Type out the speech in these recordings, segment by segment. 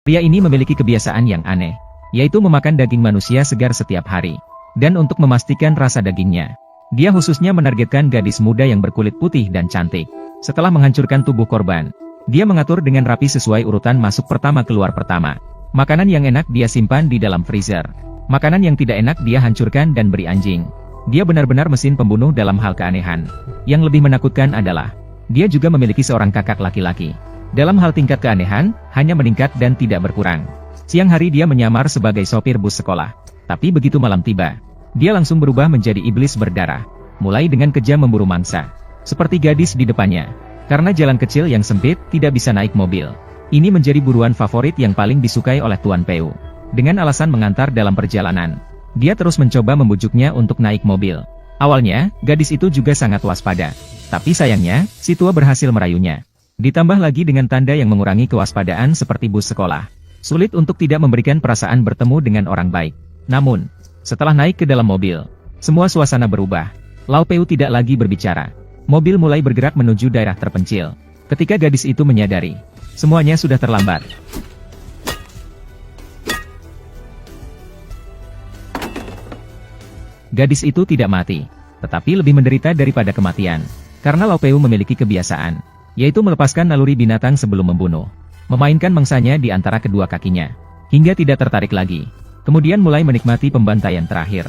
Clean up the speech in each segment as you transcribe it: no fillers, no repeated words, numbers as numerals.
Pria ini memiliki kebiasaan yang aneh, yaitu memakan daging manusia segar setiap hari. Dan untuk memastikan rasa dagingnya, dia khususnya menargetkan gadis muda yang berkulit putih dan cantik. Setelah menghancurkan tubuh korban, dia mengatur dengan rapi sesuai urutan masuk pertama keluar pertama. Makanan yang enak dia simpan di dalam freezer. Makanan yang tidak enak dia hancurkan dan beri anjing. Dia benar-benar mesin pembunuh dalam hal keanehan. Yang lebih menakutkan adalah, dia juga memiliki seorang kakak laki-laki. Dalam hal tingkat keanehan, hanya meningkat dan tidak berkurang. Siang hari dia menyamar sebagai sopir bus sekolah. Tapi begitu malam tiba, dia langsung berubah menjadi iblis berdarah. Mulai dengan kejam memburu mangsa. Seperti gadis di depannya. Karena jalan kecil yang sempit, tidak bisa naik mobil. Ini menjadi buruan favorit yang paling disukai oleh Tuan Peu. Dengan alasan mengantar dalam perjalanan, dia terus mencoba membujuknya untuk naik mobil. Awalnya, gadis itu juga sangat waspada. Tapi sayangnya, si tua berhasil merayunya. Ditambah lagi dengan tanda yang mengurangi kewaspadaan seperti bus sekolah. Sulit untuk tidak memberikan perasaan bertemu dengan orang baik. Namun, setelah naik ke dalam mobil, semua suasana berubah. Lau Peu tidak lagi berbicara. Mobil mulai bergerak menuju daerah terpencil. Ketika gadis itu menyadari, semuanya sudah terlambat. Gadis itu tidak mati, tetapi lebih menderita daripada kematian. Karena Lau Peu memiliki kebiasaan, yaitu melepaskan naluri binatang sebelum membunuh. Memainkan mangsanya di antara kedua kakinya, hingga tidak tertarik lagi. Kemudian mulai menikmati pembantaian terakhir.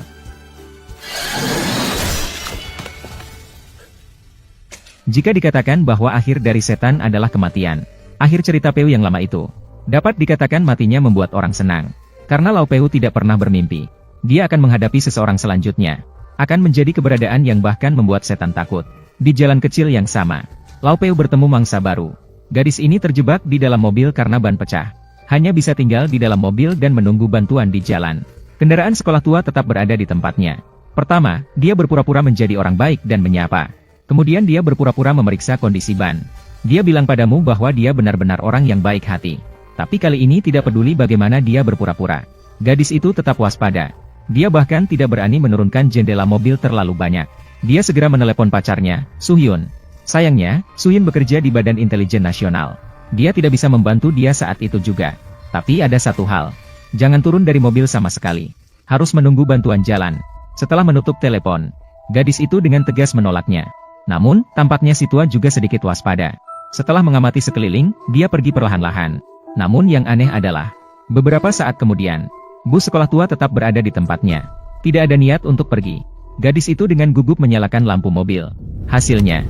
Jika dikatakan bahwa akhir dari setan adalah kematian, akhir cerita Peu yang lama itu, dapat dikatakan matinya membuat orang senang. Karena Lau Peu tidak pernah bermimpi, dia akan menghadapi seseorang selanjutnya. Akan menjadi keberadaan yang bahkan membuat setan takut. Di jalan kecil yang sama, Lau Peu bertemu mangsa baru. Gadis ini terjebak di dalam mobil karena ban pecah. Hanya bisa tinggal di dalam mobil dan menunggu bantuan di jalan. Kendaraan sekolah tua tetap berada di tempatnya. Pertama, dia berpura-pura menjadi orang baik dan menyapa. Kemudian dia berpura-pura memeriksa kondisi ban. Dia bilang padamu bahwa dia benar-benar orang yang baik hati. Tapi kali ini tidak peduli bagaimana dia berpura-pura. Gadis itu tetap waspada. Dia bahkan tidak berani menurunkan jendela mobil terlalu banyak. Dia segera menelepon pacarnya, Suhyun. Sayangnya, Suhyun bekerja di Badan Intelijen Nasional. Dia tidak bisa membantu dia saat itu juga. Tapi ada satu hal. Jangan turun dari mobil sama sekali. Harus menunggu bantuan jalan. Setelah menutup telepon, gadis itu dengan tegas menolaknya. Namun, tampaknya si tua juga sedikit waspada. Setelah mengamati sekeliling, dia pergi perlahan-lahan. Namun yang aneh adalah, beberapa saat kemudian, bus sekolah tua tetap berada di tempatnya. Tidak ada niat untuk pergi. Gadis itu dengan gugup menyalakan lampu mobil. Hasilnya,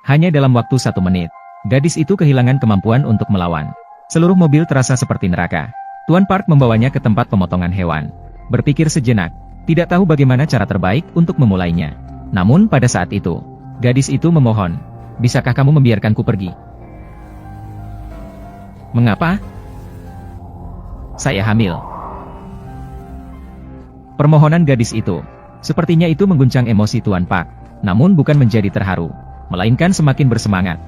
hanya dalam waktu 1 menit, gadis itu kehilangan kemampuan untuk melawan. Seluruh mobil terasa seperti neraka. Tuan Park membawanya ke tempat pemotongan hewan. Berpikir sejenak, tidak tahu bagaimana cara terbaik untuk memulainya. Namun pada saat itu, gadis itu memohon, "Bisakah kamu membiarkanku pergi?" "Mengapa?" "Saya hamil." Permohonan gadis itu, sepertinya itu mengguncang emosi Tuan Park. Namun bukan menjadi terharu, melainkan semakin bersemangat.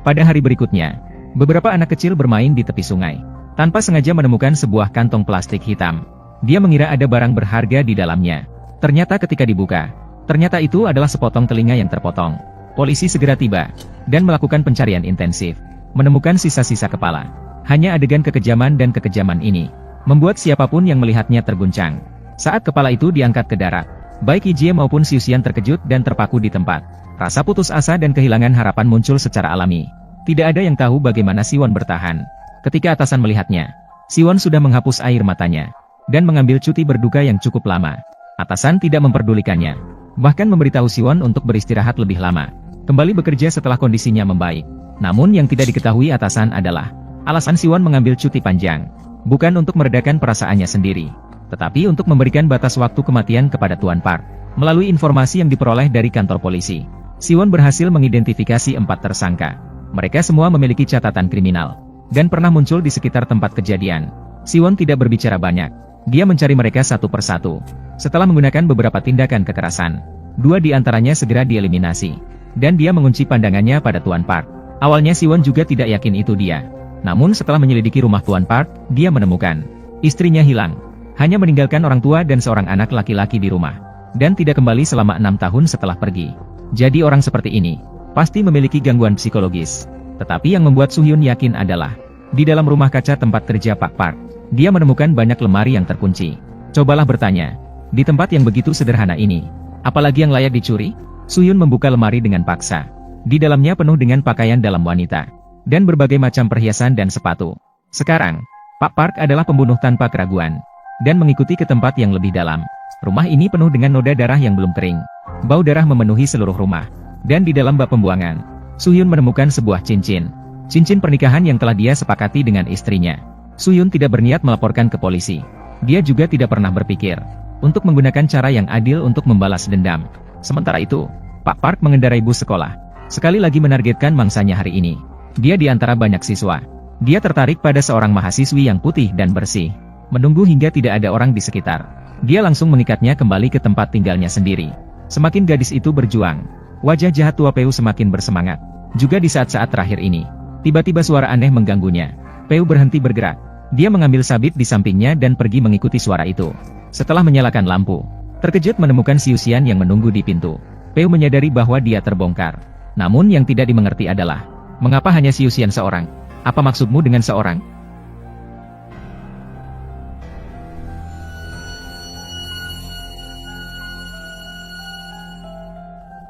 Pada hari berikutnya, beberapa anak kecil bermain di tepi sungai. Tanpa sengaja menemukan sebuah kantong plastik hitam. Dia mengira ada barang berharga di dalamnya. Ternyata ketika dibuka, ternyata itu adalah sepotong telinga yang terpotong. Polisi segera tiba, dan melakukan pencarian intensif. Menemukan sisa-sisa kepala. Hanya adegan kekejaman dan kekejaman ini, membuat siapapun yang melihatnya terguncang. Saat kepala itu diangkat ke darat, baik Yijie maupun Xiuxian terkejut dan terpaku di tempat. Rasa putus asa dan kehilangan harapan muncul secara alami. Tidak ada yang tahu bagaimana Siwon bertahan. Ketika atasan melihatnya, Siwon sudah menghapus air matanya, dan mengambil cuti berduka yang cukup lama. Atasan tidak memperdulikannya, bahkan memberitahu Siwon untuk beristirahat lebih lama, kembali bekerja setelah kondisinya membaik. Namun yang tidak diketahui atasan adalah, alasan Siwon mengambil cuti panjang, bukan untuk meredakan perasaannya sendiri, tetapi untuk memberikan batas waktu kematian kepada Tuan Park. Melalui informasi yang diperoleh dari kantor polisi, Siwon berhasil mengidentifikasi 4 tersangka. Mereka semua memiliki catatan kriminal, dan pernah muncul di sekitar tempat kejadian. Siwon tidak berbicara banyak. Dia mencari mereka satu persatu. Setelah menggunakan beberapa tindakan kekerasan, 2 di antaranya segera dieliminasi. Dan dia mengunci pandangannya pada Tuan Park. Awalnya Siwon juga tidak yakin itu dia. Namun setelah menyelidiki rumah Tuan Park, dia menemukan istrinya hilang. Hanya meninggalkan orang tua dan seorang anak laki-laki di rumah. Dan tidak kembali selama 6 tahun setelah pergi. Jadi orang seperti ini pasti memiliki gangguan psikologis. Tetapi yang membuat Soo-hyun yakin adalah di dalam rumah kaca tempat kerja Pak Park, dia menemukan banyak lemari yang terkunci. Cobalah bertanya, di tempat yang begitu sederhana ini, apalagi yang layak dicuri? Soo-hyun membuka lemari dengan paksa. Di dalamnya penuh dengan pakaian dalam wanita dan berbagai macam perhiasan dan sepatu. Sekarang, Pak Park adalah pembunuh tanpa keraguan dan mengikuti ke tempat yang lebih dalam. Rumah ini penuh dengan noda darah yang belum kering. Bau darah memenuhi seluruh rumah. Dan di dalam bak pembuangan, Soo-hyun menemukan sebuah cincin. Cincin pernikahan yang telah dia sepakati dengan istrinya. Soo-hyun tidak berniat melaporkan ke polisi. Dia juga tidak pernah berpikir untuk menggunakan cara yang adil untuk membalas dendam. Sementara itu, Pak Park mengendarai bus sekolah. Sekali lagi menargetkan mangsanya hari ini. Dia di antara banyak siswa. Dia tertarik pada seorang mahasiswi yang putih dan bersih. Menunggu hingga tidak ada orang di sekitar. Dia langsung mengikatnya kembali ke tempat tinggalnya sendiri. Semakin gadis itu berjuang, wajah jahat tua Peu semakin bersemangat. Juga di saat-saat terakhir ini, tiba-tiba suara aneh mengganggunya. Peu berhenti bergerak. Dia mengambil sabit di sampingnya dan pergi mengikuti suara itu. Setelah menyalakan lampu, terkejut menemukan Siusian yang menunggu di pintu. Peu menyadari bahwa dia terbongkar. Namun yang tidak dimengerti adalah, mengapa hanya Siusian seorang? Apa maksudmu dengan seorang?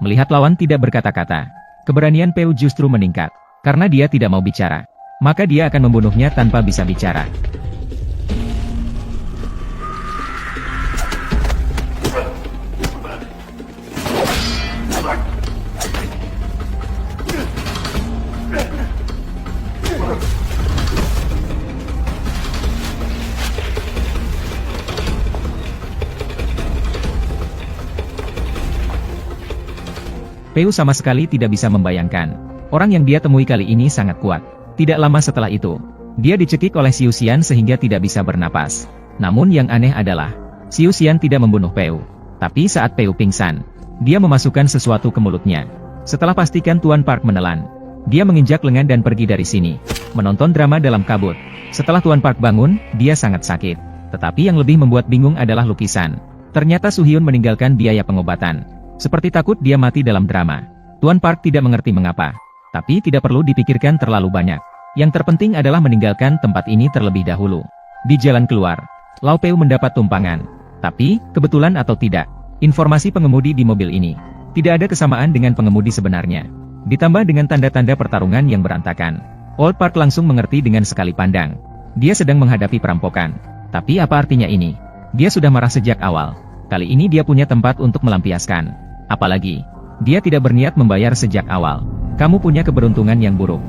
Melihat lawan tidak berkata-kata, keberanian Peu justru meningkat. Karena dia tidak mau bicara, maka dia akan membunuhnya tanpa bisa bicara. Peu sama sekali tidak bisa membayangkan. Orang yang dia temui kali ini sangat kuat. Tidak lama setelah itu, dia dicekik oleh Siusian sehingga tidak bisa bernapas. Namun yang aneh adalah, Siusian tidak membunuh Peu. Tapi saat Peu pingsan, dia memasukkan sesuatu ke mulutnya. Setelah pastikan Tuan Park menelan, dia menginjak lengan dan pergi dari sini. Menonton drama dalam kabut. Setelah Tuan Park bangun, dia sangat sakit. Tetapi yang lebih membuat bingung adalah lukisan. Ternyata Soo-hyun meninggalkan biaya pengobatan. Seperti takut dia mati dalam drama. Tuan Park tidak mengerti mengapa. Tapi tidak perlu dipikirkan terlalu banyak. Yang terpenting adalah meninggalkan tempat ini terlebih dahulu. Di jalan keluar, Lau Peu mendapat tumpangan. Tapi, kebetulan atau tidak, informasi pengemudi di mobil ini tidak ada kesamaan dengan pengemudi sebenarnya. Ditambah dengan tanda-tanda pertarungan yang berantakan. Old Park langsung mengerti dengan sekali pandang. Dia sedang menghadapi perampokan. Tapi apa artinya ini? Dia sudah marah sejak awal. Kali ini dia punya tempat untuk melampiaskan. Apalagi, dia tidak berniat membayar sejak awal. Kamu punya keberuntungan yang buruk.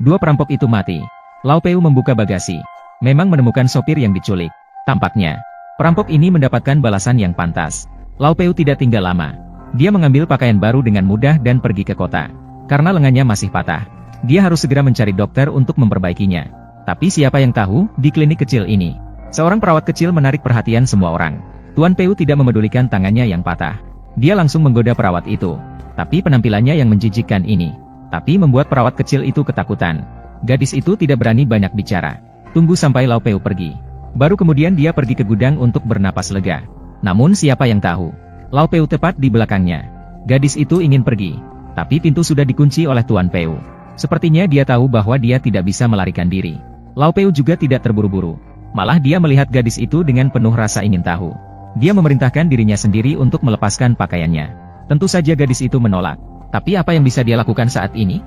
Dua perampok itu mati. Lau Peu membuka bagasi. Memang menemukan sopir yang diculik. Tampaknya, perampok ini mendapatkan balasan yang pantas. Lau Peu tidak tinggal lama. Dia mengambil pakaian baru dengan mudah dan pergi ke kota. Karena lengannya masih patah, dia harus segera mencari dokter untuk memperbaikinya. Tapi siapa yang tahu, di klinik kecil ini, seorang perawat kecil menarik perhatian semua orang. Tuan Peu tidak memedulikan tangannya yang patah. Dia langsung menggoda perawat itu. Tapi penampilannya yang menjijikkan ini membuat perawat kecil itu ketakutan. Gadis itu tidak berani banyak bicara. Tunggu sampai Lau Peu pergi. Baru kemudian dia pergi ke gudang untuk bernapas lega. Namun siapa yang tahu, Lau Peu tepat di belakangnya. Gadis itu ingin pergi, tapi pintu sudah dikunci oleh Tuan Peu. Sepertinya dia tahu bahwa dia tidak bisa melarikan diri. Lau Peu juga tidak terburu-buru. Malah dia melihat gadis itu dengan penuh rasa ingin tahu. Dia memerintahkan dirinya sendiri untuk melepaskan pakaiannya. Tentu saja gadis itu menolak. Tapi apa yang bisa dia lakukan saat ini?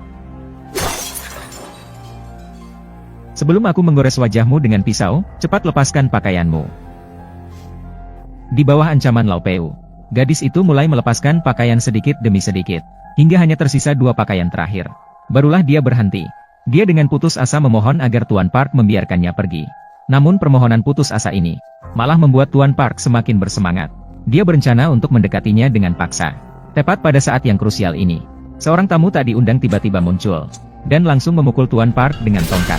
Sebelum aku menggores wajahmu dengan pisau, cepat lepaskan pakaianmu. Di bawah ancaman Lau Peu, gadis itu mulai melepaskan pakaian sedikit demi sedikit, hingga hanya tersisa 2 pakaian terakhir. Barulah dia berhenti. Dia dengan putus asa memohon agar Tuan Park membiarkannya pergi. Namun permohonan putus asa ini malah membuat Tuan Park semakin bersemangat. Dia berencana untuk mendekatinya dengan paksa. Tepat pada saat yang krusial ini, seorang tamu tak diundang tiba-tiba muncul dan langsung memukul Tuan Park dengan tongkat.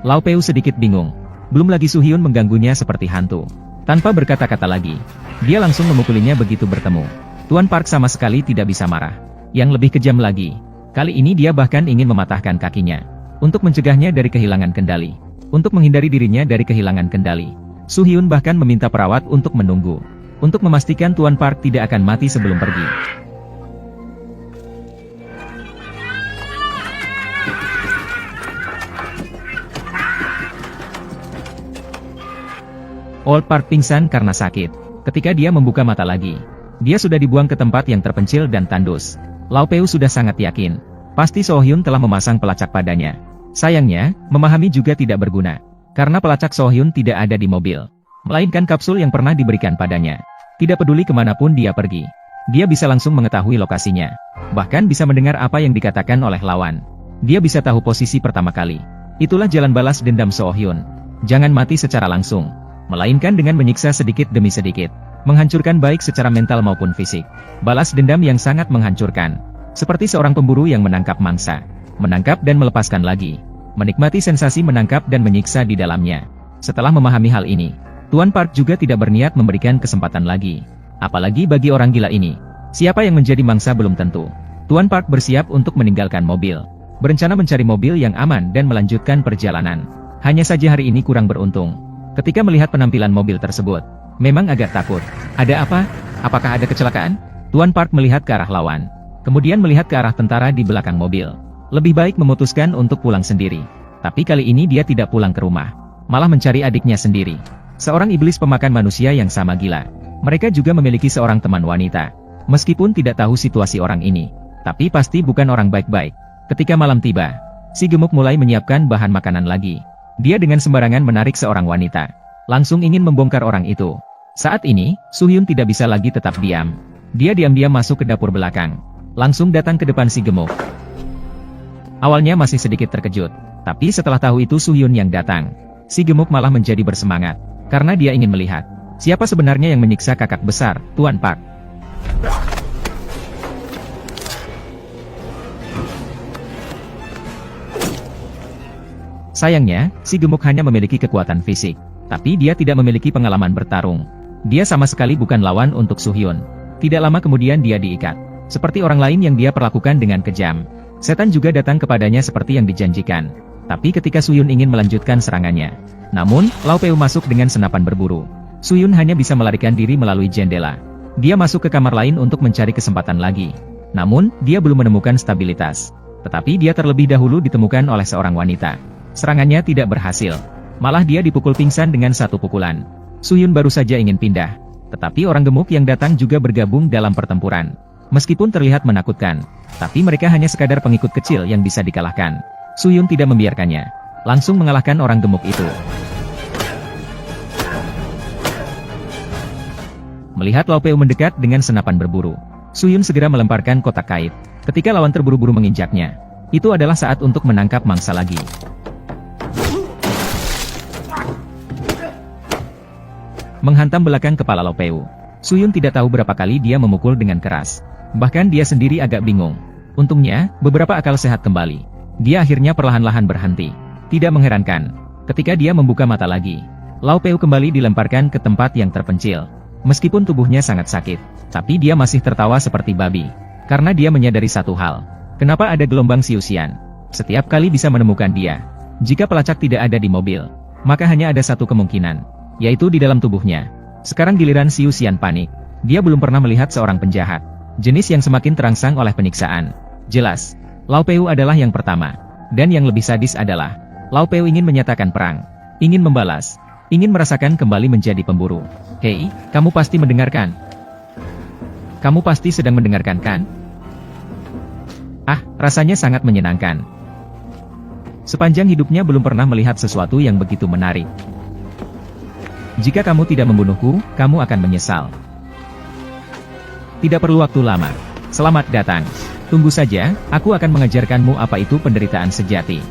Lau Peu sedikit bingung. Belum lagi Su Hyun mengganggunya seperti hantu. Tanpa berkata-kata lagi, dia langsung memukulinya begitu bertemu. Tuan Park sama sekali tidak bisa marah. Yang lebih kejam lagi, kali ini dia bahkan ingin mematahkan kakinya untuk mencegahnya dari kehilangan kendali. Untuk menghindari dirinya dari kehilangan kendali, Su Hyun bahkan meminta perawat untuk menunggu, untuk memastikan Tuan Park tidak akan mati sebelum pergi. Old Park pingsan karena sakit. Ketika dia membuka mata lagi, dia sudah dibuang ke tempat yang terpencil dan tandus. Lau Peu sudah sangat yakin, pasti So Hyun telah memasang pelacak padanya. Sayangnya, memahami juga tidak berguna, karena pelacak So Hyun tidak ada di mobil, melainkan kapsul yang pernah diberikan padanya. Tidak peduli kemanapun dia pergi, dia bisa langsung mengetahui lokasinya, bahkan bisa mendengar apa yang dikatakan oleh lawan. Dia bisa tahu posisi pertama kali. Itulah jalan balas dendam So Hyun. Jangan mati secara langsung, melainkan dengan menyiksa sedikit demi sedikit, menghancurkan baik secara mental maupun fisik. Balas dendam yang sangat menghancurkan, seperti seorang pemburu yang menangkap mangsa, menangkap dan melepaskan lagi, menikmati sensasi menangkap dan menyiksa di dalamnya. Setelah memahami hal ini, Tuan Park juga tidak berniat memberikan kesempatan lagi, apalagi bagi orang gila ini. Siapa yang menjadi mangsa belum tentu. Tuan Park bersiap untuk meninggalkan mobil, berencana mencari mobil yang aman dan melanjutkan perjalanan. Hanya saja hari ini kurang beruntung. Ketika melihat penampilan mobil tersebut, memang agak takut. Ada apa? Apakah ada kecelakaan? Tuan Park melihat ke arah lawan, kemudian melihat ke arah tentara di belakang mobil. Lebih baik memutuskan untuk pulang sendiri. Tapi kali ini dia tidak pulang ke rumah, malah mencari adiknya sendiri. Seorang iblis pemakan manusia yang sama gila. Mereka juga memiliki seorang teman wanita. Meskipun tidak tahu situasi orang ini, tapi pasti bukan orang baik-baik. Ketika malam tiba, si gemuk mulai menyiapkan bahan makanan lagi. Dia dengan sembarangan menarik seorang wanita, langsung ingin membongkar orang itu. Saat ini, Su Hyun tidak bisa lagi tetap diam. Dia diam-diam masuk ke dapur belakang, langsung datang ke depan si gemuk. Awalnya masih sedikit terkejut, tapi setelah tahu itu Su Hyun yang datang, si gemuk malah menjadi bersemangat, karena dia ingin melihat siapa sebenarnya yang menyiksa kakak besar, Tuan Park. Sayangnya, si gemuk hanya memiliki kekuatan fisik, tapi dia tidak memiliki pengalaman bertarung. Dia sama sekali bukan lawan untuk Su Hyun. Tidak lama kemudian dia diikat, seperti orang lain yang dia perlakukan dengan kejam. Setan juga datang kepadanya seperti yang dijanjikan. Tapi ketika Su Hyun ingin melanjutkan serangannya, namun, Lau Peu masuk dengan senapan berburu. Su Hyun hanya bisa melarikan diri melalui jendela. Dia masuk ke kamar lain untuk mencari kesempatan lagi. Namun, dia belum menemukan stabilitas. Tetapi dia terlebih dahulu ditemukan oleh seorang wanita. Serangannya tidak berhasil. Malah dia dipukul pingsan dengan satu pukulan. Su Hyun baru saja ingin pindah, tetapi orang gemuk yang datang juga bergabung dalam pertempuran. Meskipun terlihat menakutkan, tapi mereka hanya sekadar pengikut kecil yang bisa dikalahkan. Su Hyun tidak membiarkannya, langsung mengalahkan orang gemuk itu. Melihat Lau Peu mendekat dengan senapan berburu, Su Hyun segera melemparkan kotak kait. Ketika lawan terburu-buru menginjaknya, itu adalah saat untuk menangkap mangsa lagi. Menghantam belakang kepala Lau Peu, Su Hyun tidak tahu berapa kali dia memukul dengan keras. Bahkan dia sendiri agak bingung. Untungnya, beberapa akal sehat kembali. Dia akhirnya perlahan-lahan berhenti. Tidak mengherankan, ketika dia membuka mata lagi, Lau Peu kembali dilemparkan ke tempat yang terpencil. Meskipun tubuhnya sangat sakit, tapi dia masih tertawa seperti babi. Karena dia menyadari satu hal. Kenapa ada gelombang siusian? Setiap kali bisa menemukan dia. Jika pelacak tidak ada di mobil, maka hanya ada satu kemungkinan, yaitu di dalam tubuhnya. Sekarang giliran siusian panik. Dia belum pernah melihat seorang penjahat, jenis yang semakin terangsang oleh penyiksaan. Jelas, Lau Peu adalah yang pertama. Dan yang lebih sadis adalah, Lau Peu ingin menyatakan perang, ingin membalas, ingin merasakan kembali menjadi pemburu. Hei, kamu pasti mendengarkan. Kamu pasti sedang mendengarkan kan? Ah, rasanya sangat menyenangkan. Sepanjang hidupnya belum pernah melihat sesuatu yang begitu menarik. Jika kamu tidak membunuhku, kamu akan menyesal. Tidak perlu waktu lama. Selamat datang. Tunggu saja, aku akan mengajarkanmu apa itu penderitaan sejati.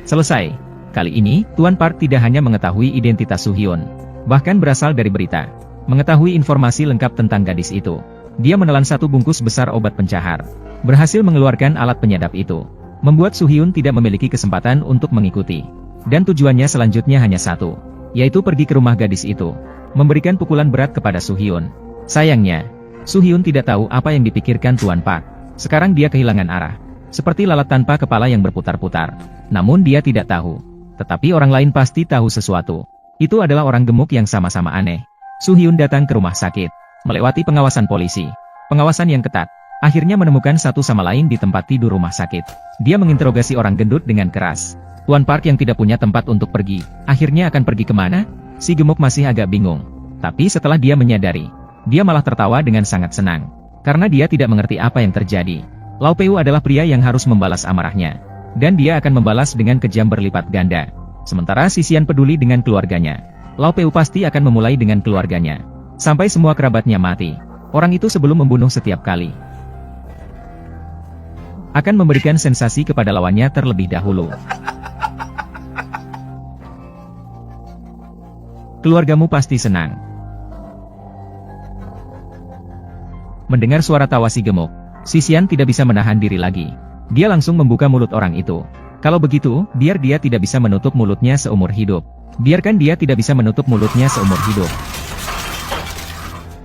Selesai. Kali ini, Tuan Park tidak hanya mengetahui identitas Soo-hyun, bahkan berasal dari berita. Mengetahui informasi lengkap tentang gadis itu. Dia menelan satu bungkus besar obat pencahar. Berhasil mengeluarkan alat penyadap itu. Membuat Soo-hyun tidak memiliki kesempatan untuk mengikuti. Dan tujuannya selanjutnya hanya satu, yaitu pergi ke rumah gadis itu. Memberikan pukulan berat kepada Soo-hyun. Sayangnya, Soo-hyun tidak tahu apa yang dipikirkan Tuan Park. Sekarang dia kehilangan arah. Seperti lalat tanpa kepala yang berputar-putar. Namun dia tidak tahu. Tetapi orang lain pasti tahu sesuatu. Itu adalah orang gemuk yang sama-sama aneh. Soo-hyun datang ke rumah sakit. Melewati pengawasan polisi. Pengawasan yang ketat. Akhirnya menemukan satu sama lain di tempat tidur rumah sakit. Dia menginterogasi orang gendut dengan keras. Tuan Park yang tidak punya tempat untuk pergi. Akhirnya akan pergi kemana? Si gemuk masih agak bingung. Tapi setelah dia menyadari, dia malah tertawa dengan sangat senang. Karena dia tidak mengerti apa yang terjadi. Lau Peu adalah pria yang harus membalas amarahnya. Dan dia akan membalas dengan kejam berlipat ganda. Sementara Si Xian peduli dengan keluarganya. Lau Peu pasti akan memulai dengan keluarganya. Sampai semua kerabatnya mati. Orang itu sebelum membunuh setiap kali akan memberikan sensasi kepada lawannya terlebih dahulu. Keluargamu pasti senang. Mendengar suara tawa si gemuk, Si Xian tidak bisa menahan diri lagi. Dia langsung membuka mulut orang itu. Kalau begitu, biar dia tidak bisa menutup mulutnya seumur hidup. Biarkan dia tidak bisa menutup mulutnya seumur hidup.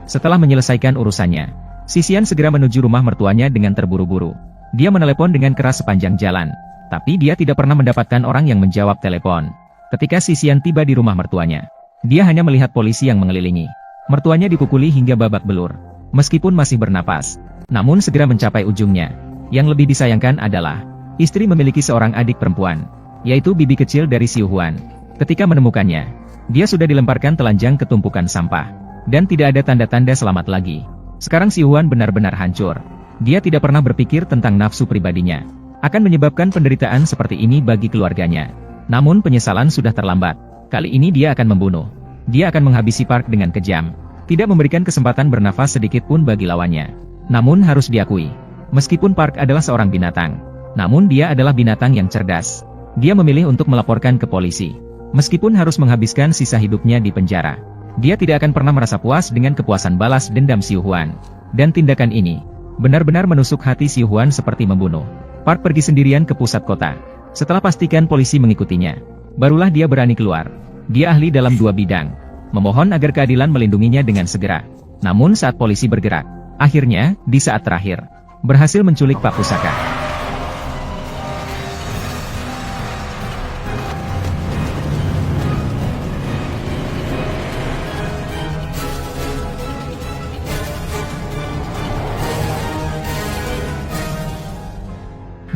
Setelah menyelesaikan urusannya, Si Xian segera menuju rumah mertuanya dengan terburu-buru. Dia menelepon dengan keras sepanjang jalan. Tapi dia tidak pernah mendapatkan orang yang menjawab telepon. Ketika Si Xian tiba di rumah mertuanya, dia hanya melihat polisi yang mengelilingi. Mertuanya dipukuli hingga babak belur. Meskipun masih bernapas, namun segera mencapai ujungnya. Yang lebih disayangkan adalah, istri memiliki seorang adik perempuan, yaitu bibi kecil dari Siu Huan. Ketika menemukannya, dia sudah dilemparkan telanjang ke tumpukan sampah. Dan tidak ada tanda-tanda selamat lagi. Sekarang Siu Huan benar-benar hancur. Dia tidak pernah berpikir tentang nafsu pribadinya. Akan menyebabkan penderitaan seperti ini bagi keluarganya. Namun penyesalan sudah terlambat. Kali ini dia akan membunuh. Dia akan menghabisi Park dengan kejam. Tidak memberikan kesempatan bernafas sedikit pun bagi lawannya. Namun harus diakui, meskipun Park adalah seorang binatang, namun dia adalah binatang yang cerdas. Dia memilih untuk melaporkan ke polisi. Meskipun harus menghabiskan sisa hidupnya di penjara, dia tidak akan pernah merasa puas dengan kepuasan balas dendam Siu Huan. Dan tindakan ini benar-benar menusuk hati Siu Huan seperti membunuh. Park pergi sendirian ke pusat kota. Setelah pastikan polisi mengikutinya, barulah dia berani keluar. Dia ahli dalam dua bidang. Memohon agar keadilan melindunginya dengan segera. Namun saat polisi bergerak, akhirnya, di saat terakhir, berhasil menculik Pak Pusaka.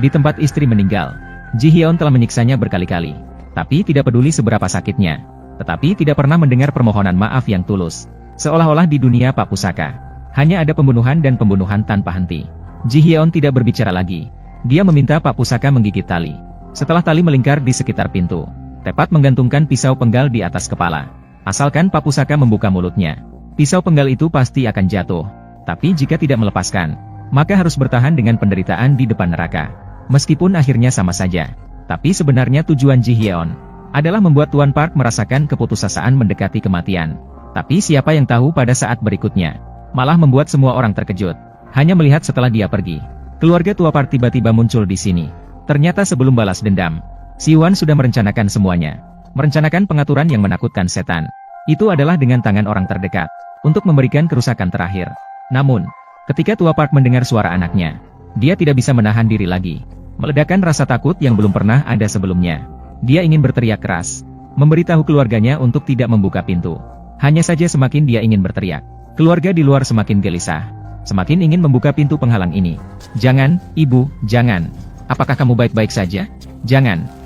Di tempat istri meninggal, Ji Hyeon telah menyiksanya berkali-kali. Tapi tidak peduli seberapa sakitnya. Tetapi tidak pernah mendengar permohonan maaf yang tulus. Seolah-olah di dunia Pak Pusaka, hanya ada pembunuhan dan pembunuhan tanpa henti. Ji Hyeon tidak berbicara lagi. Dia meminta Pak Pusaka menggigit tali. Setelah tali melingkar di sekitar pintu, tepat menggantungkan pisau penggal di atas kepala. Asalkan Pak Pusaka membuka mulutnya, pisau penggal itu pasti akan jatuh. Tapi jika tidak melepaskan, maka harus bertahan dengan penderitaan di depan neraka. Meskipun akhirnya sama saja. Tapi sebenarnya tujuan Ji Hyeon adalah membuat Tuan Park merasakan keputusasaan mendekati kematian. Tapi siapa yang tahu pada saat berikutnya, malah membuat semua orang terkejut. Hanya melihat setelah dia pergi, keluarga tua Park tiba-tiba muncul di sini. Ternyata sebelum balas dendam, Si Wan sudah merencanakan semuanya. Merencanakan pengaturan yang menakutkan setan. Itu adalah dengan tangan orang terdekat, untuk memberikan kerusakan terakhir. Namun, ketika tua Park mendengar suara anaknya, dia tidak bisa menahan diri lagi. Meledakkan rasa takut yang belum pernah ada sebelumnya. Dia ingin berteriak keras, memberitahu keluarganya untuk tidak membuka pintu. Hanya saja semakin dia ingin berteriak, keluarga di luar semakin gelisah. Semakin ingin membuka pintu penghalang ini. Jangan, ibu, jangan. Apakah kamu baik-baik saja? Jangan.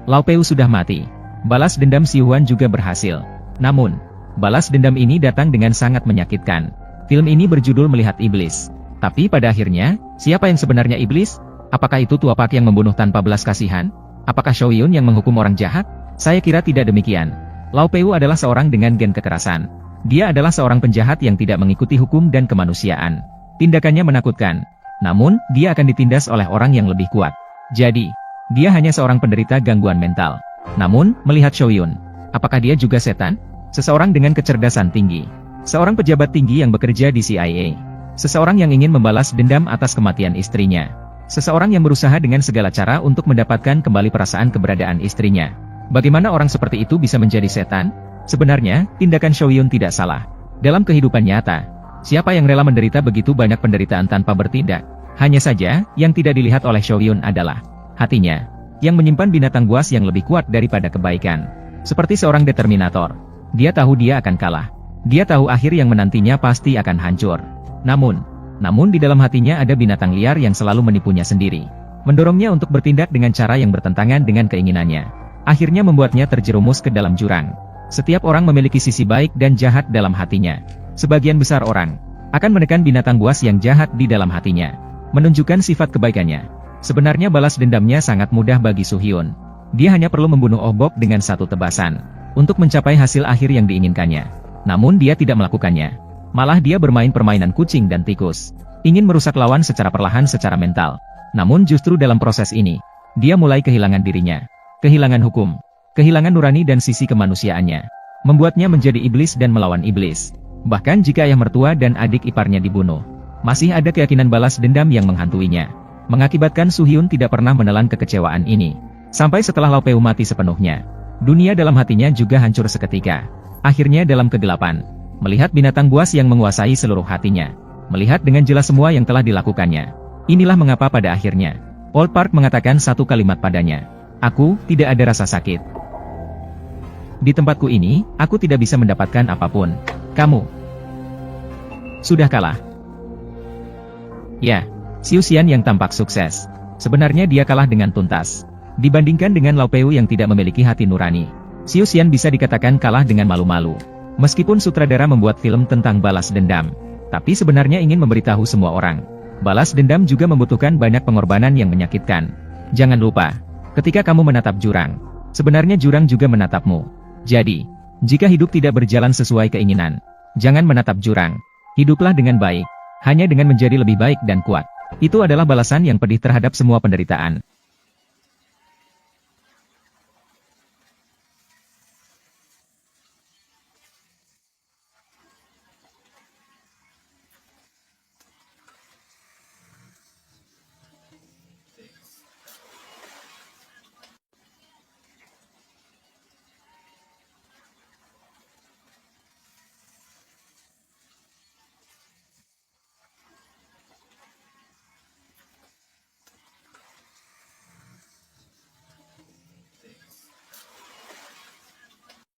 Lau Peu sudah mati. Balas dendam Si Huan juga berhasil. Namun, balas dendam ini datang dengan sangat menyakitkan. Film ini berjudul Melihat Iblis. Tapi pada akhirnya, siapa yang sebenarnya iblis? Apakah itu Tuapak yang membunuh tanpa belas kasihan? Apakah Shoyun yang menghukum orang jahat? Saya kira tidak demikian. Lao Peu adalah seorang dengan gen kekerasan. Dia adalah seorang penjahat yang tidak mengikuti hukum dan kemanusiaan. Tindakannya menakutkan. Namun, dia akan ditindas oleh orang yang lebih kuat. Jadi, dia hanya seorang penderita gangguan mental. Namun, melihat Shoyun, apakah dia juga setan? Seseorang dengan kecerdasan tinggi. Seorang pejabat tinggi yang bekerja di CIA. Seseorang yang ingin membalas dendam atas kematian istrinya. Seseorang yang berusaha dengan segala cara untuk mendapatkan kembali perasaan keberadaan istrinya. Bagaimana orang seperti itu bisa menjadi setan? Sebenarnya, tindakan Shoyun tidak salah. Dalam kehidupan nyata, siapa yang rela menderita begitu banyak penderitaan tanpa bertindak? Hanya saja, yang tidak dilihat oleh Shoyun adalah hatinya, yang menyimpan binatang buas yang lebih kuat daripada kebaikan. Seperti seorang determinator. Dia tahu dia akan kalah. Dia tahu akhir yang menantinya pasti akan hancur. Namun di dalam hatinya ada binatang liar yang selalu menipunya sendiri. Mendorongnya untuk bertindak dengan cara yang bertentangan dengan keinginannya. Akhirnya membuatnya terjerumus ke dalam jurang. Setiap orang memiliki sisi baik dan jahat dalam hatinya. Sebagian besar orang akan menekan binatang buas yang jahat di dalam hatinya. Menunjukkan sifat kebaikannya. Sebenarnya balas dendamnya sangat mudah bagi Suhyun. Dia hanya perlu membunuh Oh Bok dengan satu tebasan. Untuk mencapai hasil akhir yang diinginkannya. Namun dia tidak melakukannya. Malah dia bermain permainan kucing dan tikus. Ingin merusak lawan secara perlahan secara mental. Namun justru dalam proses ini, dia mulai kehilangan dirinya. Kehilangan hukum. Kehilangan nurani dan sisi kemanusiaannya. Membuatnya menjadi iblis dan melawan iblis. Bahkan jika ayah mertua dan adik iparnya dibunuh. Masih ada keyakinan balas dendam yang menghantuinya. Mengakibatkan Suhyun tidak pernah menelan kekecewaan ini. Sampai setelah Lao Peu mati sepenuhnya. Dunia dalam hatinya juga hancur seketika. Akhirnya dalam kegelapan. Melihat binatang buas yang menguasai seluruh hatinya. Melihat dengan jelas semua yang telah dilakukannya. Inilah mengapa pada akhirnya, Old Park mengatakan satu kalimat padanya. Aku, tidak ada rasa sakit. Di tempatku ini, aku tidak bisa mendapatkan apapun. Kamu sudah kalah. Ya, Xiu Xian yang tampak sukses. Sebenarnya dia kalah dengan tuntas. Dibandingkan dengan Lao Peu yang tidak memiliki hati nurani. Xiu Xian bisa dikatakan kalah dengan malu-malu. Meskipun sutradara membuat film tentang balas dendam, tapi sebenarnya ingin memberitahu semua orang. Balas dendam juga membutuhkan banyak pengorbanan yang menyakitkan. Jangan lupa, ketika kamu menatap jurang, sebenarnya jurang juga menatapmu. Jadi, jika hidup tidak berjalan sesuai keinginan, jangan menatap jurang. Hiduplah dengan baik, hanya dengan menjadi lebih baik dan kuat. Itu adalah balasan yang pedih terhadap semua penderitaan.